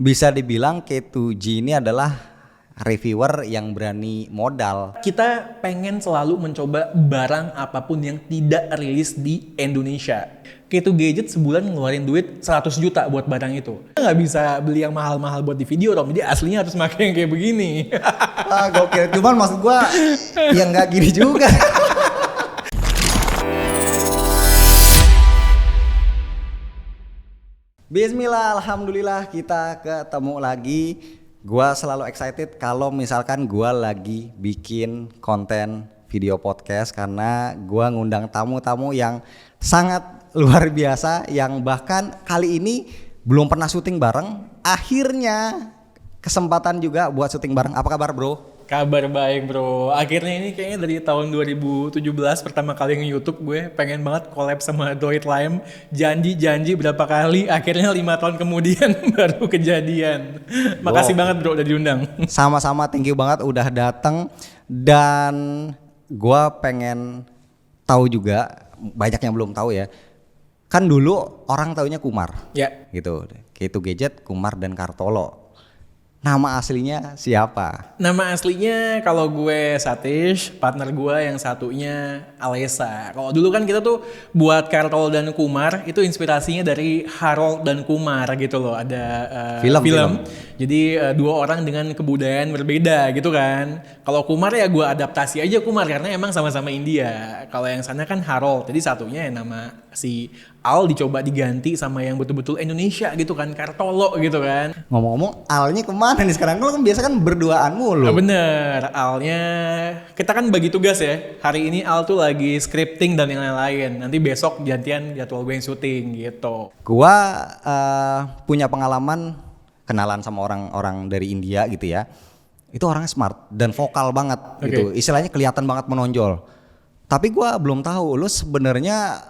bisa dibilang K2G ini adalah reviewer yang berani modal. Kita pengen selalu mencoba barang apapun yang tidak rilis di Indonesia. K2 Gadget sebulan ngeluarin duit 100 juta buat barang itu. Kita nggak bisa beli yang mahal-mahal buat di video dong, jadi aslinya harus pakai yang kayak begini. Gokil, cuman maksud gua ya nggak gini juga. Bismillah, alhamdulillah kita ketemu lagi. Gua selalu excited kalau misalkan gua lagi bikin konten video podcast karena gua ngundang tamu-tamu yang sangat luar biasa yang bahkan kali ini belum pernah syuting bareng. Akhirnya kesempatan juga buat syuting bareng. Apa kabar, Bro? Kabar baik bro, akhirnya ini kayaknya dari tahun 2017 pertama kali nge-YouTube gue pengen banget collab sama Droid Lime. Janji berapa kali, akhirnya 5 tahun kemudian baru kejadian. Makasih banget bro udah diundang. Sama-sama, thank you banget udah datang. Dan gue pengen tahu juga, banyak yang belum tahu ya. Kan dulu orang taunya Kumar, Ya. gitu. K2 Gadget, Kumar dan Kartolo. Nama aslinya siapa? Nama aslinya kalau gue Satish, partner gue yang satunya Alessa. Kalau dulu kan kita tuh buat Kartol dan Kumar itu inspirasinya dari Harold dan Kumar gitu loh. Ada film. Jadi dua orang dengan kebudayaan berbeda gitu kan. Kalau Kumar ya gue adaptasi aja Kumar karena emang sama-sama India. Kalau yang sana kan Harold. Jadi satunya ya nama si Al dicoba diganti sama yang betul-betul Indonesia gitu kan, Kartolo gitu kan. Ngomong-ngomong, Alnya kemana nih sekarang? Lo kan biasa kan berduaan mulu. Bener, Alnya kita kan bagi tugas ya. Hari ini Al tuh lagi scripting dan yang lain-lain. Nanti besok gantian jadwal gue yang syuting gitu. Gua punya pengalaman kenalan sama orang-orang dari India gitu ya. Itu orangnya smart dan vokal banget gitu. Istilahnya kelihatan banget menonjol. Tapi gua belum tahu lu sebenarnya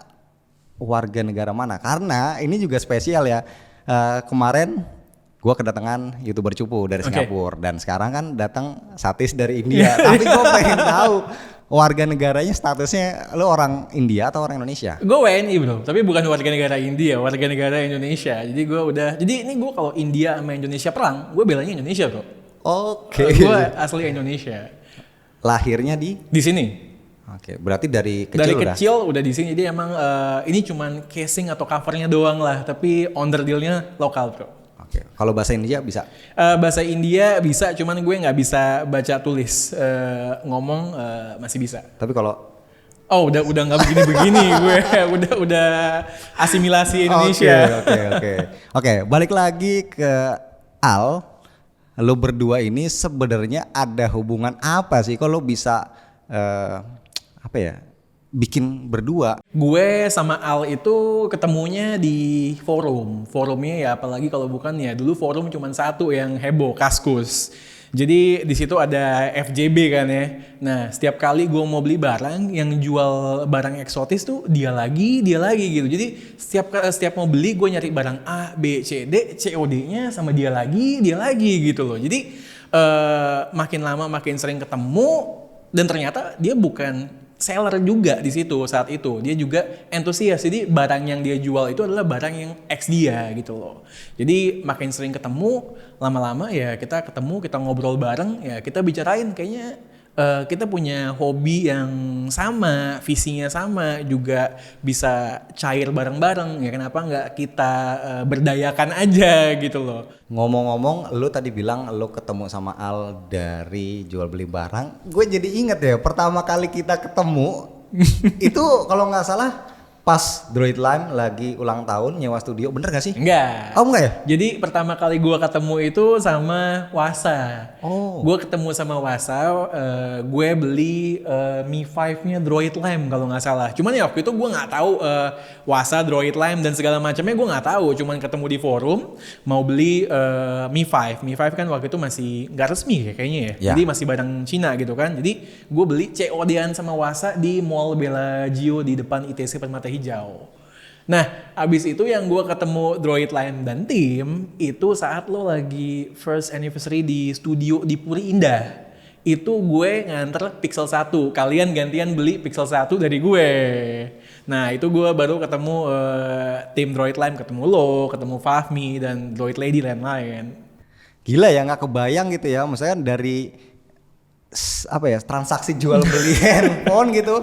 warga negara mana, karena ini juga spesial ya. Kemarin gue kedatangan YouTuber cupu dari Singapura dan sekarang kan datang Satish dari India. Tapi gue pengen tahu warga negaranya statusnya lo orang India atau orang Indonesia? Gue WNI bro, tapi bukan warga negara India, warga negara Indonesia. Jadi ini gue kalau India sama Indonesia perang, gue belanya Indonesia bro. Oke. Gue asli Indonesia. Lahirnya di sini. Oke, berarti dari kecil udah di sini. Jadi emang ini cuman casing atau covernya doang lah, tapi owner dealnya lokal bro. Oke, kalau bahasa India bisa? Bahasa India bisa, cuman gue nggak bisa baca tulis. Ngomong masih bisa. Tapi kalau udah nggak begini-begini gue, udah asimilasi Indonesia. Oke, balik lagi ke Al. Lo berdua ini sebenarnya ada hubungan apa sih? Kalau bisa bikin berdua? Gue sama Al itu ketemunya di forumnya ya, apalagi kalau bukan ya dulu forum cuma satu yang heboh, Kaskus. Jadi di situ ada FJB kan ya. Nah setiap kali gue mau beli barang yang jual barang eksotis tuh dia lagi gitu. Jadi setiap mau beli gue nyari barang A, B, C, D, COD-nya sama dia lagi gitu loh. Jadi makin lama makin sering ketemu. Dan ternyata dia bukan seller juga di situ saat itu. Dia juga entusias. Jadi barang yang dia jual itu adalah barang yang ex dia gitu loh. Jadi makin sering ketemu, lama-lama ya kita ketemu, kita ngobrol bareng, ya kita bicarain kayaknya kita punya hobi yang sama, visinya sama, juga bisa cair bareng-bareng. Ya kenapa nggak kita berdayakan aja gitu loh. Ngomong-ngomong, lu tadi bilang lu ketemu sama Al dari jual beli barang. Gue jadi inget ya, pertama kali kita ketemu itu kalau nggak salah pas Droid Lime lagi ulang tahun nyewa studio, bener gak sih? Enggak. Oh enggak ya? Jadi pertama kali gue ketemu itu sama Wasa. Gue ketemu sama Wasa, gue beli Mi 5-nya Droid Lime kalau nggak salah. Cuman ya waktu itu gue nggak tahu Wasa, Droid Lime dan segala macamnya gue nggak tahu. Cuman ketemu di forum mau beli Mi 5. Mi 5 kan waktu itu masih nggak resmi kayaknya ya. Jadi masih barang Cina gitu kan. Jadi gue beli COD-an sama Wasa di Mall Bellagio di depan ITC Permata Hijau. Nah, abis itu yang gue ketemu Droid Lime dan tim itu saat lo lagi first anniversary di studio di Puri Indah. Itu gue nganter Pixel 1. Kalian gantian beli Pixel 1 dari gue. Nah itu gue baru ketemu tim Droid Lime, ketemu lo, ketemu Fahmi dan Droid Lady lain-lain. Gila ya, nggak kebayang gitu ya, maksudnya dari apa ya, transaksi jual beli handphone gitu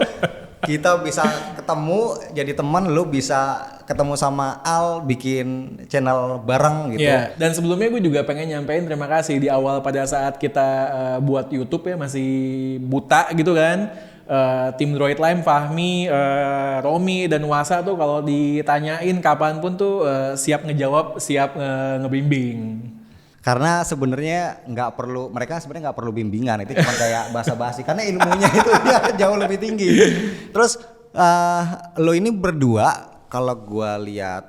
kita bisa ketemu jadi teman, lu bisa ketemu sama Al bikin channel bareng gitu. Iya, dan sebelumnya gue juga pengen nyampein terima kasih di awal pada saat kita buat YouTube ya, masih buta gitu kan. Tim Droid Lime, Fahmi, Romi dan Wasa tuh kalau ditanyain kapanpun tuh siap ngejawab, siap ngebimbing. Karena sebenarnya mereka sebenarnya nggak perlu bimbingan, itu cuma kayak basa-basi karena ilmunya itu ya jauh lebih tinggi. Terus lo ini berdua kalau gua lihat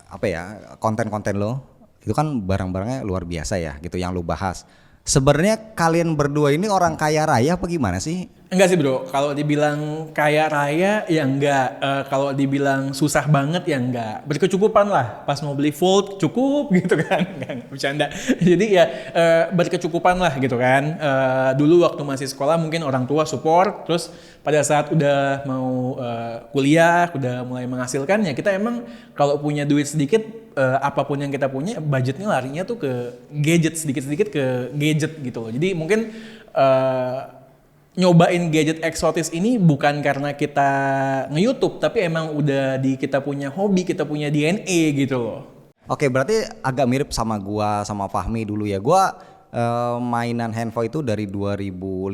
apa ya, konten-konten lo itu kan barang-barangnya luar biasa ya gitu yang lo bahas. Sebenarnya kalian berdua ini orang kaya raya apa gimana sih? Enggak sih bro, kalau dibilang kaya raya ya enggak, kalau dibilang susah banget ya enggak, berkecukupan lah, pas mau beli Volt cukup gitu kan, enggak bercanda. Jadi ya berkecukupan lah gitu kan. Dulu waktu masih sekolah mungkin orang tua support, terus pada saat udah mau kuliah, udah mulai menghasilkan ya kita emang kalau punya duit sedikit, apapun yang kita punya budgetnya larinya tuh ke gadget, sedikit-sedikit ke gadget gitu loh. Jadi mungkin nyobain gadget eksotis ini bukan karena kita nge-YouTube, tapi emang udah di kita punya hobi, kita punya DNA gitu loh. Oke, berarti agak mirip sama gua sama Fahmi dulu ya. Gua mainan handphone itu dari 2005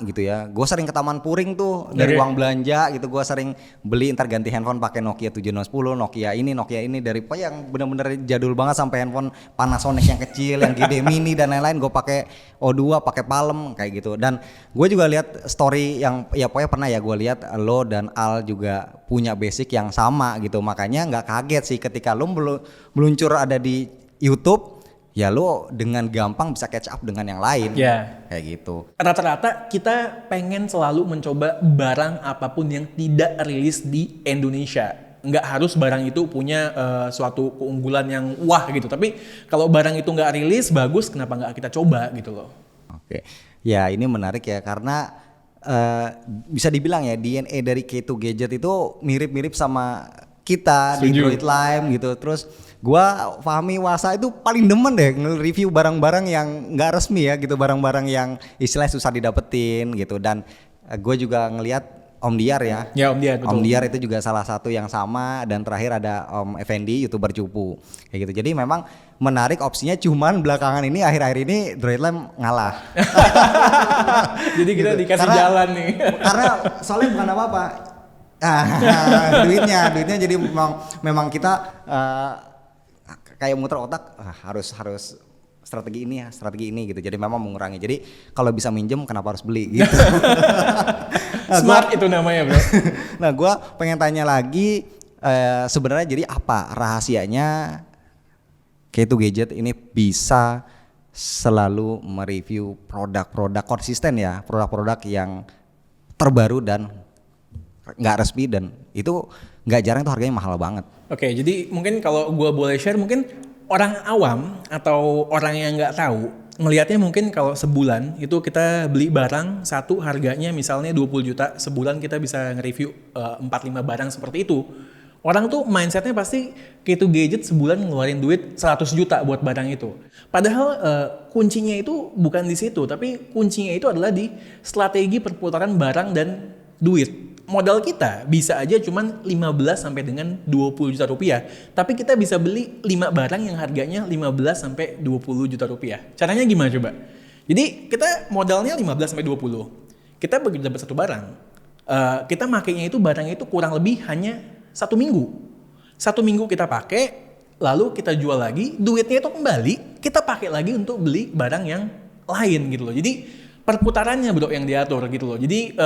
gitu ya. Gue sering ke Taman Puring tuh dari uang belanja gitu. Gue sering beli, ntar ganti handphone pakai Nokia 7610, Nokia ini dari yang bener-bener jadul banget sampai handphone Panasonic yang kecil, yang gede mini dan lain-lain. Gue pakai O2, pakai Palm kayak gitu. Dan gue juga lihat story yang ya pokoknya pernah ya gue lihat lo dan Al juga punya basic yang sama gitu. Makanya nggak kaget sih ketika lo meluncur ada di YouTube. Ya lo dengan gampang bisa catch up dengan yang lain, kayak gitu. Rata-rata kita pengen selalu mencoba barang apapun yang tidak rilis di Indonesia. Nggak harus barang itu punya suatu keunggulan yang wah gitu. Tapi kalau barang itu nggak rilis, bagus, kenapa nggak kita coba gitu loh. Oke, ya ini menarik ya karena bisa dibilang ya DNA dari K2 Gadget itu mirip-mirip sama kita di Droid Lime gitu. Terus gua Fahmi Wasa itu paling demen deh nge-review barang-barang yang nggak resmi ya gitu, barang-barang yang istilahnya susah didapetin gitu. Dan gue juga ngelihat Om Diar ya. Ya Om Diar, betul. Om Diar itu juga salah satu yang sama, dan terakhir ada Om Effendi, YouTuber cupu kayak gitu. Jadi memang menarik opsinya, cuman belakangan ini akhir-akhir ini Droid Lime ngalah. Jadi kita gitu. Dikasih jalan nih. Karena soalnya bukan apa-apa. duitnya jadi memang kita kayak muter otak, harus strategi ini gitu. Jadi memang mengurangi. Jadi kalau bisa minjem kenapa harus beli gitu. Smart itu namanya, bro. Nah, gue pengen tanya lagi, sebenarnya jadi apa rahasianya K2 Gadget ini bisa selalu mereview produk-produk konsisten ya, produk-produk yang terbaru dan nggak resmi, dan itu nggak jarang tuh harganya mahal banget. Oke, jadi mungkin kalau gue boleh share, mungkin orang awam atau orang yang nggak tahu ngelihatnya mungkin kalau sebulan itu kita beli barang satu harganya misalnya 20 juta, sebulan kita bisa nge-review 4-5 barang seperti itu. Orang tuh mindsetnya pasti K2 Gadget sebulan ngeluarin duit 100 juta buat barang itu. Padahal kuncinya itu bukan di situ, tapi kuncinya itu adalah di strategi perputaran barang dan duit. Modal kita bisa aja cuman 15 sampai dengan 20 juta rupiah. Tapi kita bisa beli 5 barang yang harganya 15 sampai 20 juta rupiah. Caranya gimana coba? Jadi kita modalnya 15 sampai 20. Kita begitu dapat satu barang, kita makainya itu barangnya itu kurang lebih hanya 1 minggu. 1 minggu kita pakai, lalu kita jual lagi, duitnya itu kembali, kita pakai lagi untuk beli barang yang lain gitu loh. Jadi perputarannya bro yang diatur gitu loh. Jadi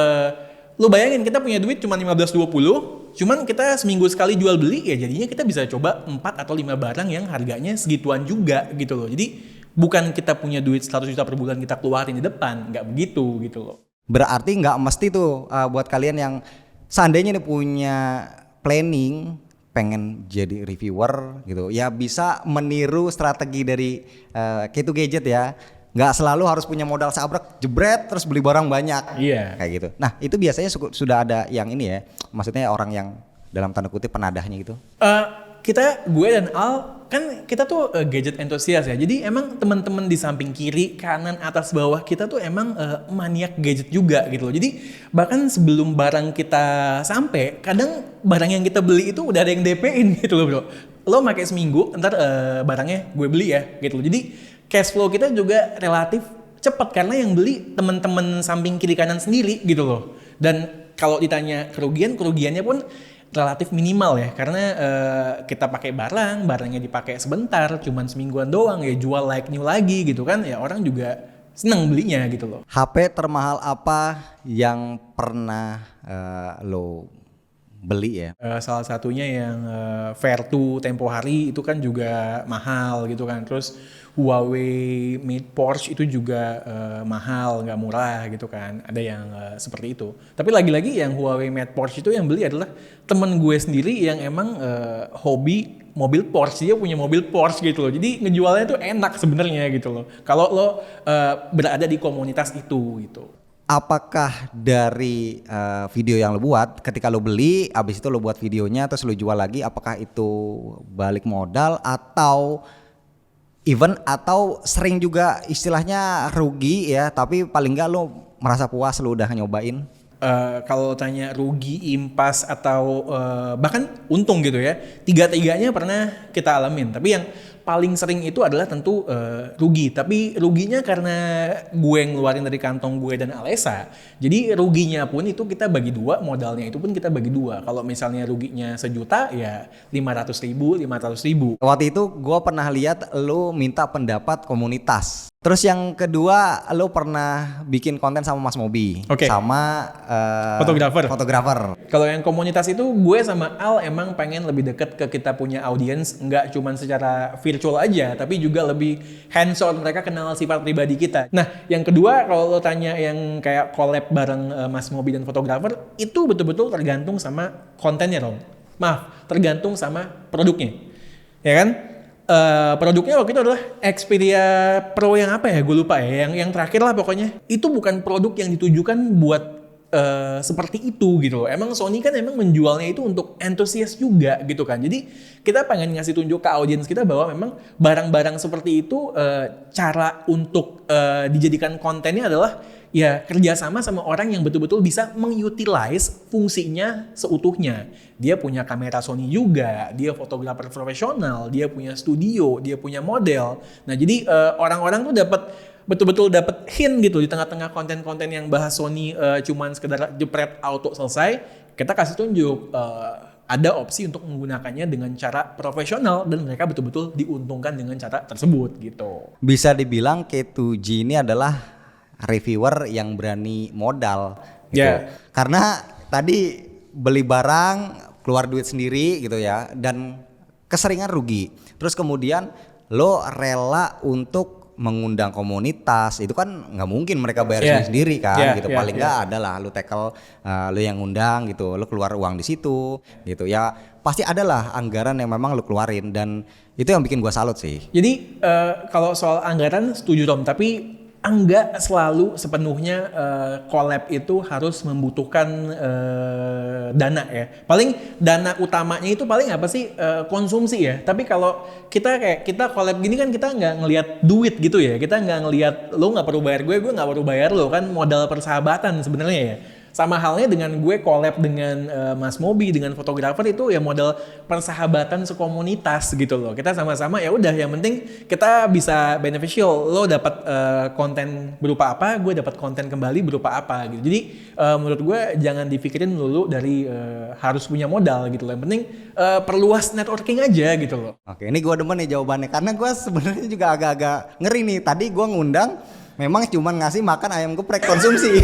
lu bayangin kita punya duit cuma 15-20, cuman kita seminggu sekali jual beli, ya jadinya kita bisa coba 4 atau 5 barang yang harganya segituan juga gitu loh. Jadi bukan kita punya duit 100 juta per bulan kita keluarin di depan, nggak begitu gitu loh. Berarti nggak mesti tuh buat kalian yang seandainya nih punya planning pengen jadi reviewer gitu, ya bisa meniru strategi dari K2 Gadget ya. Nggak selalu harus punya modal sabrek jebret terus beli barang banyak. Iya. Kayak gitu. Nah itu biasanya sudah ada yang ini ya, maksudnya orang yang dalam tanda kutip penadahnya gitu? Gue dan Al kan kita tuh gadget entusias ya. Jadi emang teman-teman di samping kiri, kanan, atas, bawah kita tuh emang maniak gadget juga gitu loh. Jadi bahkan sebelum barang kita sampai, kadang barang yang kita beli itu udah ada yang DP-in gitu loh bro. Lo pakai seminggu, ntar barangnya gue beli ya gitu loh. Jadi cash flow kita juga relatif cepat karena yang beli teman-teman samping kiri kanan sendiri gitu loh. Dan kalau ditanya kerugiannya pun relatif minimal ya, karena kita pakai barangnya dipakai sebentar, cuman semingguan doang ya, jual like new lagi gitu kan, ya orang juga seneng belinya gitu loh. HP termahal apa yang pernah lo beli ya? Salah satunya yang Vertu tempo hari itu kan juga mahal gitu kan, terus Huawei Mate Porsche itu juga mahal, nggak murah gitu kan, ada yang seperti itu. Tapi lagi-lagi yang Huawei Mate Porsche itu yang beli adalah temen gue sendiri yang emang hobi mobil Porsche, dia punya mobil Porsche gitu loh, jadi ngejualnya tuh enak sebenarnya gitu loh, kalau lo berada di komunitas itu gitu. Apakah dari video yang lo buat, ketika lo beli, abis itu lo buat videonya, terus lo jual lagi, apakah itu balik modal atau atau sering juga istilahnya rugi ya, tapi paling nggak lo merasa puas lo udah nyobain? Kalau tanya rugi, impas atau bahkan untung gitu ya, tiga-tiganya pernah kita alamin. Tapi yang paling sering itu adalah tentu rugi. Tapi ruginya karena gue ngeluarin dari kantong gue dan Alessa. Jadi ruginya pun itu kita bagi dua, modalnya itu pun kita bagi dua. Kalau misalnya ruginya 1 juta ya 500.000. Waktu itu gue pernah lihat lo minta pendapat komunitas. Terus yang kedua, lo pernah bikin konten sama Mas Mobi, sama fotografer. Kalau yang komunitas itu gue sama Al emang pengen lebih deket ke kita punya audiens, nggak cuman secara virtual aja, tapi juga lebih hands-on, mereka kenal sifat pribadi kita. Nah, yang kedua kalau lo tanya yang kayak collab bareng Mas Mobi dan fotografer, itu betul-betul tergantung sama kontennya dong. Maaf, tergantung sama produknya, ya kan? Produknya waktu itu adalah Xperia Pro yang apa ya, gue lupa ya, yang terakhir lah pokoknya. Itu bukan produk yang ditujukan buat seperti itu gitu loh. Emang Sony kan emang menjualnya itu untuk entusias juga gitu kan. Jadi kita pengen ngasih tunjuk ke audiens kita bahwa memang barang-barang seperti itu cara untuk dijadikan kontennya adalah ya kerjasama sama orang yang betul-betul bisa mengutilize fungsinya seutuhnya. Dia punya kamera Sony juga, dia fotografer profesional, dia punya studio, dia punya model. Nah jadi orang-orang tuh betul-betul dapat hint gitu di tengah-tengah konten-konten yang bahas Sony cuman sekedar jepret auto selesai. Kita kasih tunjuk ada opsi untuk menggunakannya dengan cara profesional dan mereka betul-betul diuntungkan dengan cara tersebut gitu. Bisa dibilang K2G ini adalah reviewer yang berani modal gitu. Karena tadi beli barang keluar duit sendiri gitu ya, dan keseringan rugi. Terus kemudian lo rela untuk mengundang komunitas, itu kan nggak mungkin mereka bayar sendiri kan gitu. Paling nggak ada lah lo tackle, lo yang ngundang gitu, lo keluar uang di situ gitu ya, pasti ada lah anggaran yang memang lo keluarin, dan itu yang bikin gua salut sih. Jadi kalau soal anggaran setuju Tom, tapi enggak selalu sepenuhnya collab itu harus membutuhkan dana ya. Paling dana utamanya itu paling apa sih, konsumsi ya. Tapi kalau kita collab gini kan kita nggak ngelihat duit gitu ya. Kita nggak ngelihat lo nggak perlu bayar gue nggak perlu bayar lo, kan modal persahabatan sebenarnya ya. Sama halnya dengan gue collab dengan Mas Mobi, dengan fotografer, itu ya modal persahabatan sekomunitas gitu loh. Kita sama-sama ya udah, yang penting kita bisa beneficial. Lo dapat konten berupa apa, gue dapat konten kembali berupa apa gitu. Jadi menurut gue jangan dipikirin dulu dari harus punya modal gitu loh. Yang penting perluas networking aja gitu loh. Oke, ini gue demen nih jawabannya, karena gue sebenarnya juga agak-agak ngeri nih. Tadi gue ngundang memang cuman ngasih makan ayam geprek konsumsi.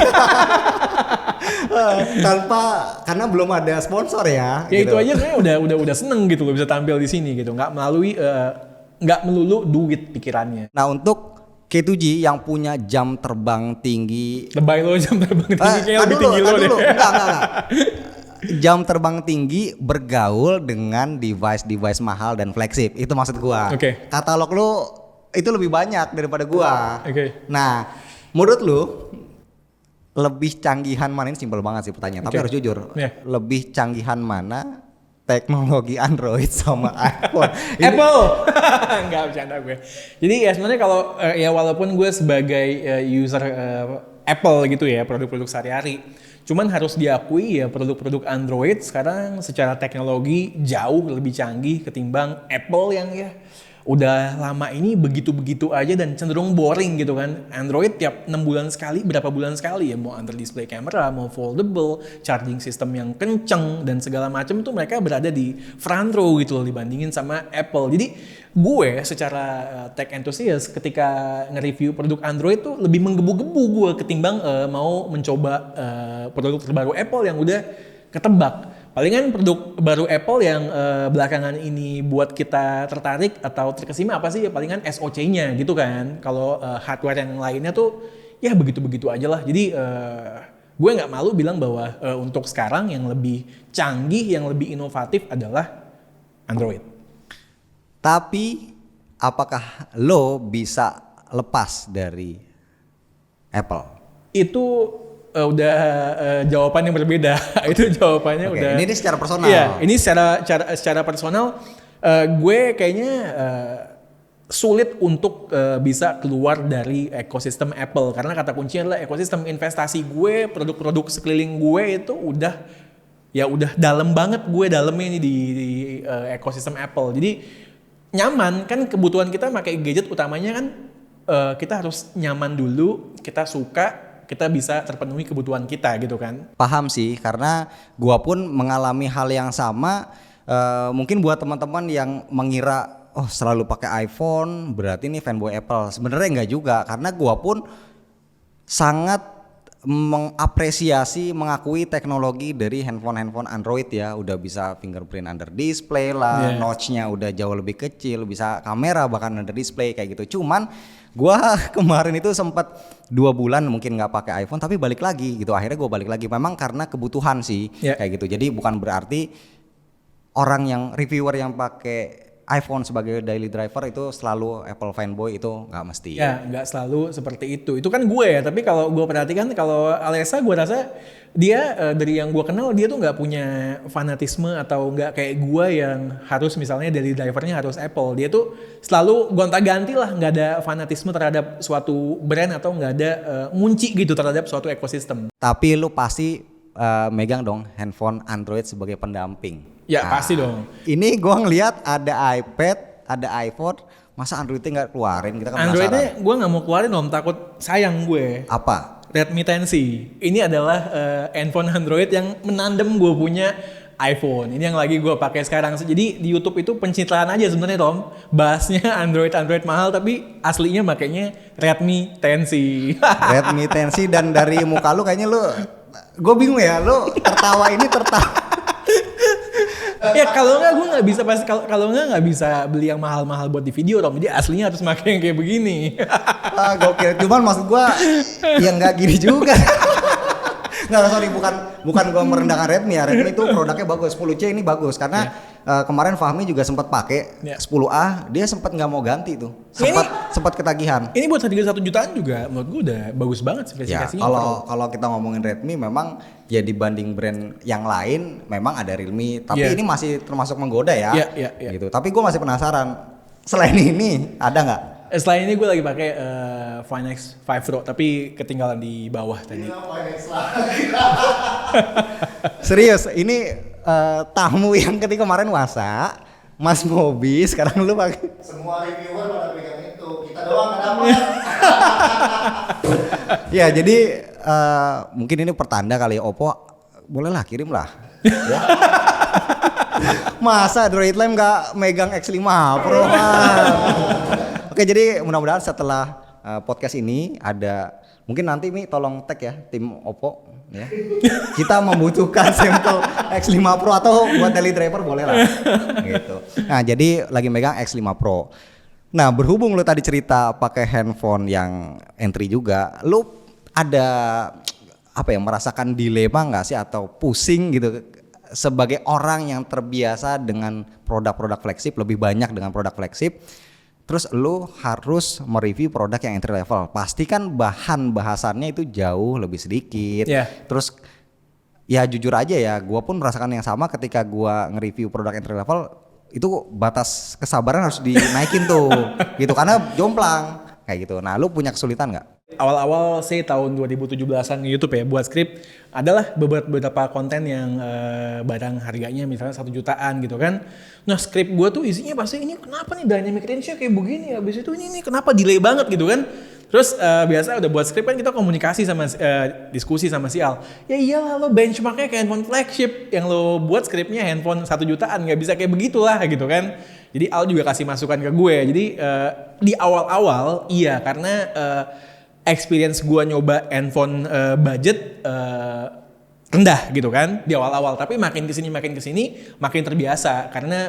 Karena belum ada sponsor ya. Ya gitu. itu aja kayaknya udah seneng gitu loh bisa tampil di sini gitu. Nggak melulu duit pikirannya. Nah, untuk K2G yang punya jam terbang tinggi. Lebay lo jam terbang tinggi kayak lebih tinggi lo deh. Enggak. Jam terbang tinggi bergaul dengan device mahal dan flagship. Itu maksud gua. Katalog lo itu lebih banyak daripada gua. Nah, menurut lu lebih canggihan mana, ini simpel banget sih pertanyaan, tapi harus jujur. Lebih canggihan mana teknologi Android sama iPhone. Apple. Enggak bercanda gue. Jadi ya sebenarnya kalau ya walaupun gue sebagai user Apple gitu ya, produk-produk sehari-hari, cuman harus diakui ya produk-produk Android sekarang secara teknologi jauh lebih canggih ketimbang Apple yang ya udah lama ini begitu-begitu aja dan cenderung boring gitu kan. Android tiap 6 bulan sekali, berapa bulan sekali ya, mau under display camera, mau foldable, charging system yang kenceng dan segala macam tuh mereka berada di front row gitu loh dibandingin sama Apple. Jadi gue secara tech enthusiast ketika nge-review produk Android tuh lebih menggebu-gebu gue ketimbang mau mencoba produk terbaru Apple yang udah ketebak. Palingan produk baru Apple yang belakangan ini buat kita tertarik atau terkesima apa sih? Ya palingan SoC-nya gitu kan. Kalau hardware yang lainnya tuh ya begitu-begitu aja lah. Jadi gue nggak malu bilang bahwa untuk sekarang yang lebih canggih, yang lebih inovatif adalah Android. Tapi apakah lo bisa lepas dari Apple? Itu udah jawaban yang berbeda. Itu jawabannya Oke, udah. ini secara personal. Iya, ini secara personal gue kayaknya sulit untuk bisa keluar dari ekosistem Apple karena kata kuncinya adalah ekosistem investasi gue, produk-produk sekeliling gue itu udah dalam banget gue dalamnya ini di ekosistem Apple. Jadi nyaman kan kebutuhan kita pakai gadget utamanya kan kita harus nyaman dulu, kita suka, kita bisa terpenuhi kebutuhan kita gitu kan. Paham sih, karena gua pun mengalami hal yang sama. Mungkin buat teman-teman yang mengira oh selalu pakai iPhone berarti ini fanboy Apple. Sebenarnya enggak juga, karena gua pun sangat mengapresiasi, mengakui teknologi dari handphone Android ya. Udah bisa fingerprint under display lah, notch-nya udah jauh lebih kecil, bisa kamera bahkan under display kayak gitu. Cuman gua kemarin itu sempat 2 bulan mungkin nggak pakai iPhone, tapi balik lagi gitu. Akhirnya gua balik lagi, memang karena kebutuhan sih kayak gitu. Jadi bukan berarti orang yang reviewer yang pakai iPhone sebagai daily driver itu selalu Apple fanboy, itu nggak mesti. Ya nggak selalu seperti itu. Itu kan gue ya. Tapi kalau gue perhatikan kalau Alexa gue rasa dia dari yang gue kenal dia tuh nggak punya fanatisme atau nggak kayak gue yang harus misalnya daily drivernya harus Apple. Dia tuh selalu gonta-ganti lah, nggak ada fanatisme terhadap suatu brand atau nggak ada ngunci gitu terhadap suatu ekosistem. Tapi lu pasti megang dong handphone Android sebagai pendamping. Ya pasti dong. Ini gua ngelihat ada iPad, ada iPhone, masa Androidnya nggak keluarin? Kita kan Androidnya gue nggak mau keluarin om, takut sayang gue. Apa? Redmi 10C. Ini adalah handphone Android yang menandem gue punya iPhone. Ini yang lagi gue pakai sekarang. Jadi di YouTube itu pencitraan aja sebenarnya Tom. Bahasnya Android mahal tapi aslinya makanya Redmi 10C. Redmi 10C, dan dari muka lu kayaknya lu, gue bingung ya, lu tertawa ini Ya kalau nggak gue nggak bisa pasti, kalau nggak bisa beli yang mahal-mahal buat di video Tom. Jadi aslinya harus pakai yang kayak begini. Gokil. Cuman maksud gue ya nggak gini juga. Nggak, sorry, bukan gue merendahkan Redmi ya. Redmi itu produknya bagus, 10C ini bagus karena kemarin Fahmi juga sempat pakai 10A, dia sempat nggak mau ganti tuh, sempat ketagihan. Ini buat harga 1 jutaan juga menurut gue udah bagus banget spesifikasinya. Ya, kalau kita ngomongin Redmi memang ya dibanding brand yang lain memang ada Realme, tapi ini masih termasuk menggoda ya. Gitu. Tapi gue masih penasaran, selain ini ada nggak? Selain ini gue lagi pakai Fine X5 Pro tapi ketinggalan di bawah tadi. Serius, ini tamu yang ketika kemarin wasa, Mas Mobi, sekarang lu pakai. Semua reviewer pada pegang itu, kita doang nggak dapat. Ya jadi mungkin ini pertanda kali ya, Oppo bolehlah kirim lah. Ya. Masa Android Lem nggak megang X5 Pro mah. Oke, jadi mudah-mudahan setelah podcast ini ada, mungkin nanti Mi tolong tag ya tim Oppo ya. Kita membutuhkan sampel X5 Pro atau buat daily driver boleh lah. Gitu. Nah, jadi lagi megang X5 Pro. Nah, berhubung lu tadi cerita pakai handphone yang entry juga, lu ada apa ya, merasakan dilema nggak sih atau pusing gitu sebagai orang yang terbiasa dengan produk-produk flagship, lebih banyak dengan produk flagship, terus lu harus mereview produk yang entry level, pasti kan bahan bahasannya itu jauh lebih sedikit. Terus ya jujur aja ya, gue pun merasakan yang sama ketika gue nge-review produk entry level, itu batas kesabaran harus dinaikin tuh, gitu karena jomplang kayak gitu. Nah, lu punya kesulitan nggak? Awal-awal sih tahun 2017-an YouTube ya buat skrip adalah beberapa konten yang barang harganya misalnya 1 jutaan gitu kan. Nah skrip gue tuh isinya pasti ini kenapa nih dynamic range-nya kayak begini, habis itu ini kenapa delay banget gitu kan. Terus biasa udah buat skrip kan kita komunikasi sama diskusi sama si Al. Ya iyalah lo benchmarknya kayak handphone flagship, yang lo buat skripnya handphone 1 jutaan, nggak bisa kayak begitulah gitu kan. Jadi Al juga kasih masukan ke gue. Jadi di awal-awal iya karena experience gue nyoba handphone budget rendah gitu kan di awal-awal, tapi makin kesini makin terbiasa karena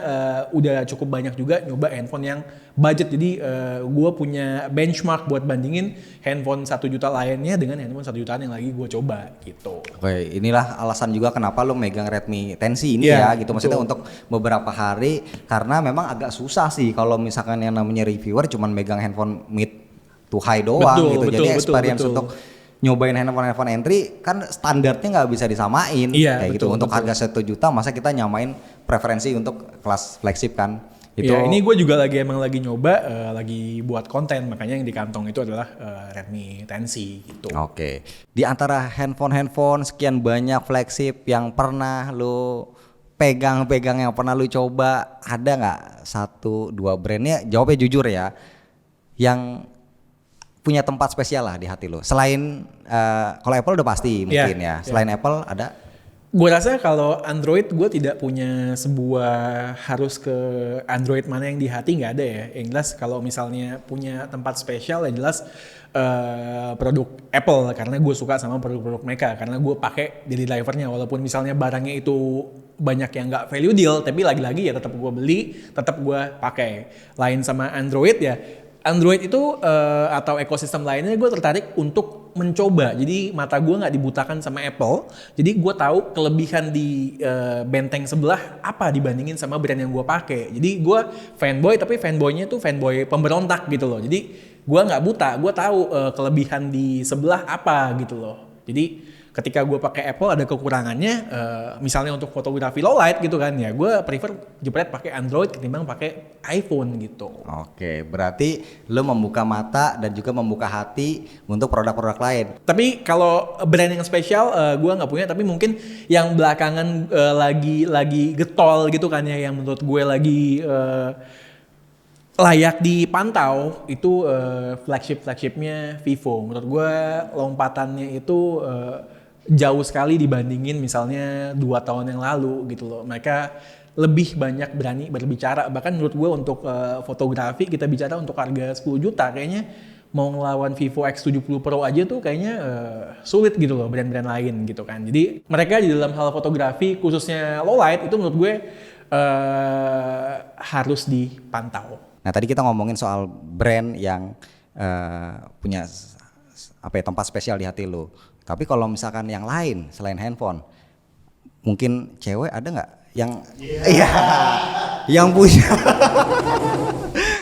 udah cukup banyak juga nyoba handphone yang budget. Jadi gue punya benchmark buat bandingin handphone 1 juta lainnya dengan handphone 1 jutaan yang lagi gue coba gitu. Oke, inilah alasan juga kenapa lo megang Redmi 10C ini ya gitu, maksudnya untuk beberapa hari, karena memang agak susah sih kalau misalkan yang namanya reviewer cuman megang handphone mid to high doang gitu. Jadi experience untuk nyobain handphone entry kan standarnya nggak bisa disamain kayak gitu. Untuk harga 1 juta masa kita nyamain preferensi untuk kelas flagship kan. Itu ini gue juga emang lagi nyoba, lagi buat konten, makanya yang di kantong itu adalah Redmi 10C gitu. Oke. Di antara handphone sekian banyak flagship yang pernah lu pegang yang pernah lu coba, ada nggak 1-2 brandnya, jawabnya jujur ya, yang punya tempat spesial lah di hati lo? Selain kalau Apple udah pasti mungkin ya. Selain Apple ada? Gue rasa kalau Android gue tidak punya sebuah harus ke Android mana yang di hati, nggak ada ya. Yang jelas kalau misalnya punya tempat spesial, yang jelas produk Apple, karena gue suka sama produk-produk mereka, karena gue pakai daily drivernya, walaupun misalnya barangnya itu banyak yang nggak value deal, tapi lagi-lagi ya tetap gue beli, tetap gue pakai. Lain sama Android ya. Android itu atau ekosistem lainnya gue tertarik untuk mencoba. Jadi mata gue nggak dibutakan sama Apple. Jadi gue tahu kelebihan di benteng sebelah apa dibandingin sama brand yang gue pakai. Jadi gue fanboy, tapi fanboynya tuh fanboy pemberontak gitu loh. Jadi gue nggak buta, gue tahu kelebihan di sebelah apa gitu loh. Jadi ketika gue pakai Apple ada kekurangannya, misalnya untuk fotografi low light gitu kan ya, gue prefer jepret pakai Android ketimbang pakai iPhone gitu. Oke, berarti lo membuka mata dan juga membuka hati untuk produk-produk lain. Tapi kalau brand yang spesial gue nggak punya, tapi mungkin yang belakangan lagi getol gitu kan ya, yang menurut gue lagi layak dipantau itu flagshipnya Vivo. Menurut gue lompatannya itu jauh sekali dibandingin misalnya 2 tahun yang lalu gitu loh. Mereka lebih banyak berani berbicara. Bahkan menurut gue untuk fotografi kita bicara untuk harga 10 juta kayaknya mau ngelawan Vivo X70 Pro aja tuh kayaknya sulit gitu loh brand-brand lain gitu kan. Jadi mereka di dalam hal fotografi khususnya low light itu menurut gue harus dipantau. Nah tadi kita ngomongin soal brand yang punya tempat spesial di hati lo. Tapi kalau misalkan yang lain selain handphone, mungkin cewek ada nggak yang yang punya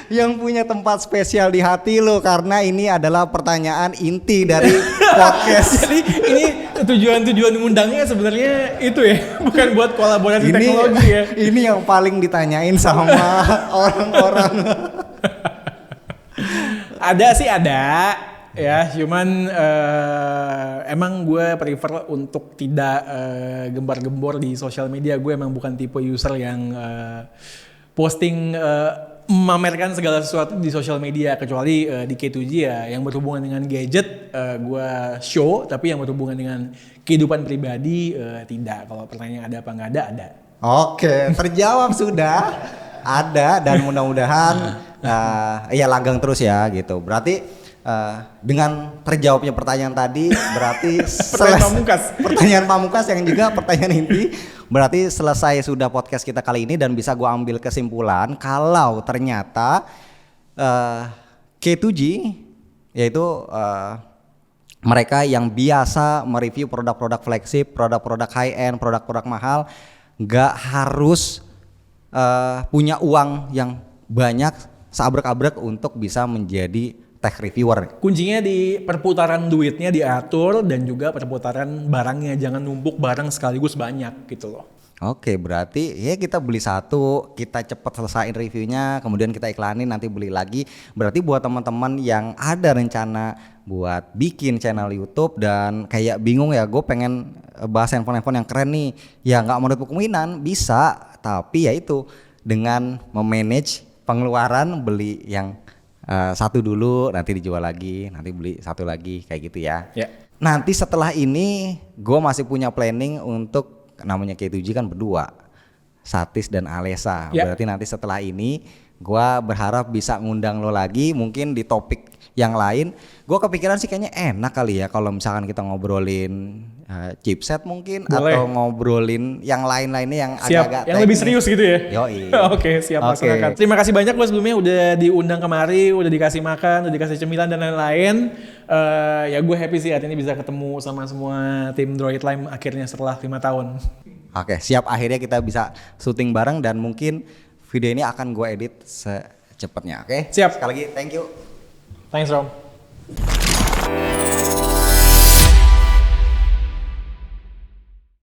yang punya tempat spesial di hati lo? Karena ini adalah pertanyaan inti dari podcast. Jadi ini tujuan undangnya sebenarnya itu ya, bukan buat kolaborasi teknologi ya. Ini yang paling ditanyain sama orang-orang. Ada ya, cuman emang gue prefer untuk tidak gembar-gembor di sosial media. Gue emang bukan tipe user yang posting memamerkan segala sesuatu di sosial media, kecuali di K2G ya yang berhubungan dengan gadget gue show, tapi yang berhubungan dengan kehidupan pribadi tidak. Kalau pertanyaan ada apa nggak ada. Oke, terjawab sudah. Ada, dan mudah-mudahan ya langgeng terus ya gitu. Berarti dengan terjawabnya pertanyaan tadi berarti pertanyaan pamungkas yang juga pertanyaan inti, berarti selesai sudah podcast kita kali ini, dan bisa gua ambil kesimpulan kalau ternyata K2G yaitu mereka yang biasa mereview produk-produk flagship, produk-produk high end, produk-produk mahal, nggak harus punya uang yang banyak seabrek-abrek untuk bisa menjadi tech reviewer. Kuncinya di perputaran duitnya diatur dan juga perputaran barangnya, jangan numpuk barang sekaligus banyak gitu loh. Oke, berarti ya kita beli satu, kita cepet selesaiin reviewnya, kemudian kita iklanin, nanti beli lagi. Berarti buat teman-teman yang ada rencana buat bikin channel YouTube dan kayak bingung ya, gue pengen bahas handphone yang keren nih, ya nggak menutup kemungkinan bisa, tapi ya itu dengan memanage pengeluaran, beli yang satu dulu, nanti dijual lagi, nanti beli satu lagi, kayak gitu ya. Ya. Nanti setelah ini, gue masih punya planning untuk namanya K2G kan berdua, Satis dan Alesa. Ya. Berarti nanti setelah ini gua berharap bisa ngundang lo lagi mungkin di topik yang lain. Gua kepikiran sih kayaknya enak kali ya kalau misalkan kita ngobrolin chipset mungkin. Boleh. Atau ngobrolin yang lain-lainnya yang Siap, agak-agak yang lebih teknis. serius gitu ya? Yoi. Oke, siap Oke. laksanakan. Terima kasih banyak lo sebelumnya udah diundang kemari, udah dikasih makan, udah dikasih cemilan dan lain-lain. Ya gue happy sih hari ini bisa ketemu sama semua tim Droid Lime akhirnya setelah 5 tahun. Oke, siap, akhirnya kita bisa syuting bareng dan mungkin video ini akan gue edit secepatnya. Oke? Siap. Sekali lagi thank you. Thanks Rom.